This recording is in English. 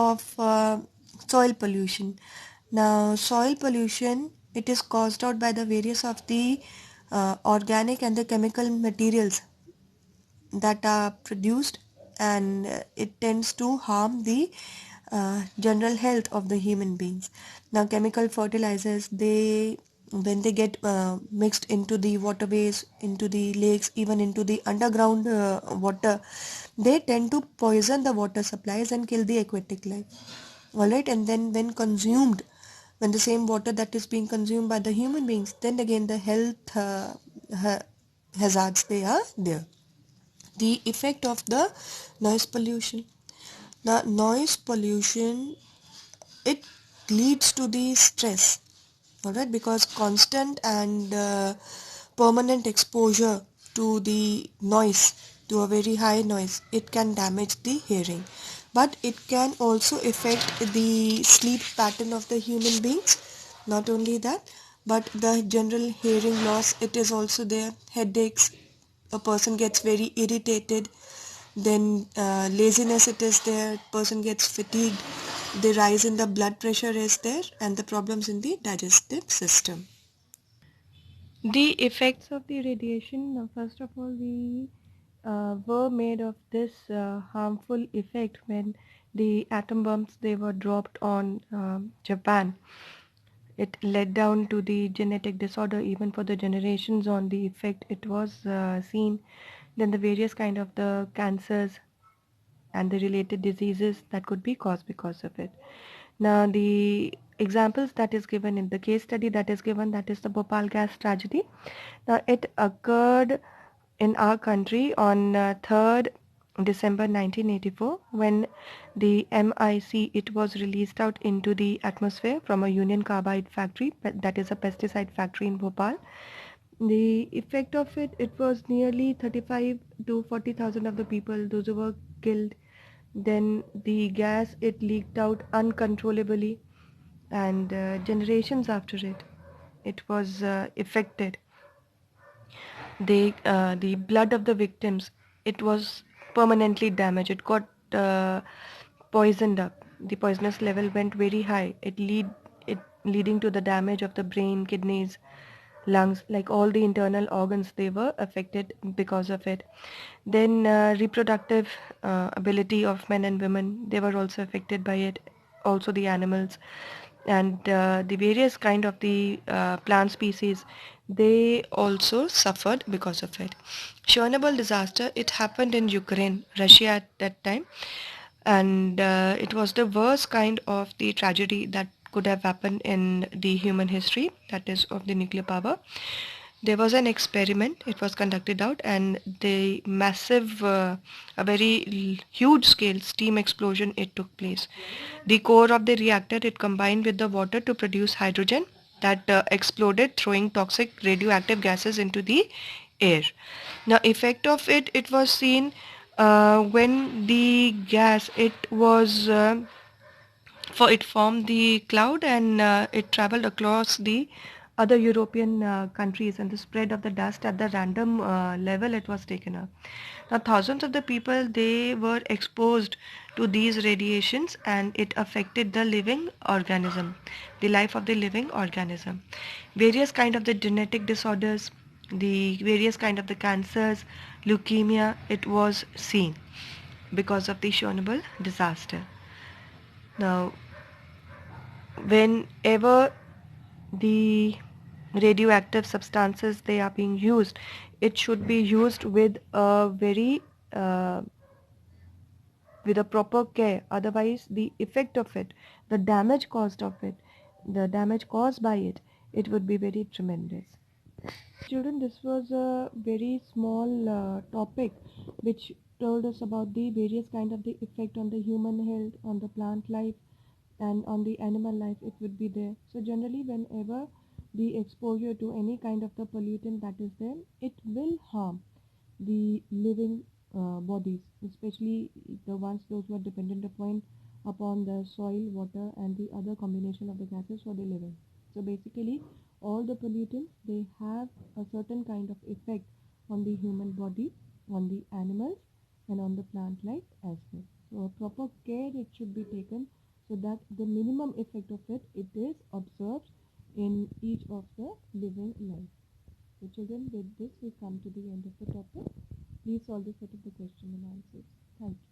of soil pollution. Now, soil pollution, it is caused out by the various of the organic and the chemical materials that are produced, and it tends to harm the general health of the human beings. Now, chemical fertilizers, they when they get mixed into the waterways, into the lakes, even into the underground water, they tend to poison the water supplies and kill the aquatic life. All right, and then when consumed, when the same water that is being consumed by the human beings, then again the health hazards, they are there. The effect of the noise pollution. The noise pollution, it leads to the stress, all right, because constant and permanent exposure to the noise, to a very high noise, it can damage the hearing, but it can also affect the sleep pattern of the human beings. Not only that, but the general hearing loss, it is also there. Headaches, a person gets very irritated, then laziness, it is there, person gets fatigued, the rise in the blood pressure is there, and the problems in the digestive system. The effects of the radiation, first of all, we were made of this harmful effect when the atom bombs they were dropped on Japan. It led down to the genetic disorder even for the generations on the effect it was seen. Then the various kind of the cancers and the related diseases that could be caused because of it. Now, the examples that is given in the case study that is given, that is the Bhopal gas tragedy. Now, it occurred in our country on 3rd December 1984 when the MIC, it was released out into the atmosphere from a Union Carbide factory, that is a pesticide factory in Bhopal. The effect of it, it was nearly 35 to 40,000 of the people, those who were killed. Then the gas, it leaked out uncontrollably, and generations after it, it was affected. The blood of the victims, it was permanently damaged. It got poisoned up. The poisonous level went very high. It leading to the damage of the brain, kidneys, lungs, like all the internal organs, they were affected because of it. Then reproductive ability of men and women, they were also affected by it. Also the animals, and the various kind of the plant species, they also suffered because of it. Chernobyl disaster, it happened in Ukraine, Russia at that time, and it was the worst kind of the tragedy that could have happened in the human history, that is of the nuclear power. There was an experiment, it was conducted out, and the massive a very huge scale steam explosion, it took place. The core of the reactor, it combined with the water to produce hydrogen that exploded, throwing toxic radioactive gases into the air. Now effect of it, it was seen when the gas, it was for it formed the cloud, and it traveled across the other European countries, and the spread of the dust at the random level, it was taken up. Now thousands of the people, they were exposed to these radiations, and it affected the living organism, the life of the living organism. Various kind of the genetic disorders, the various kind of the cancers, leukemia, it was seen because of the Chernobyl disaster. Now whenever the radioactive substances they are being used, it should be used with a very with a proper care, otherwise the effect of it, the damage caused of it, the damage caused by it would be very tremendous. Children, this was a very small topic which told us about the various kind of the effect on the human health, on the plant life, and on the animal life, it would be there. So generally, whenever the exposure to any kind of the pollutant that is there, it will harm the living bodies, especially the ones those who are dependent upon the soil, water, and the other combination of the gases for the living. So basically, all the pollutants, they have a certain kind of effect on the human body, on the animals, and on the plant life as well. proper care it should be taken so that the minimum effect of it is observed in each of the living life. So children, with this we come to the end of the topic. Please solve the set of the question and answers. Thank you.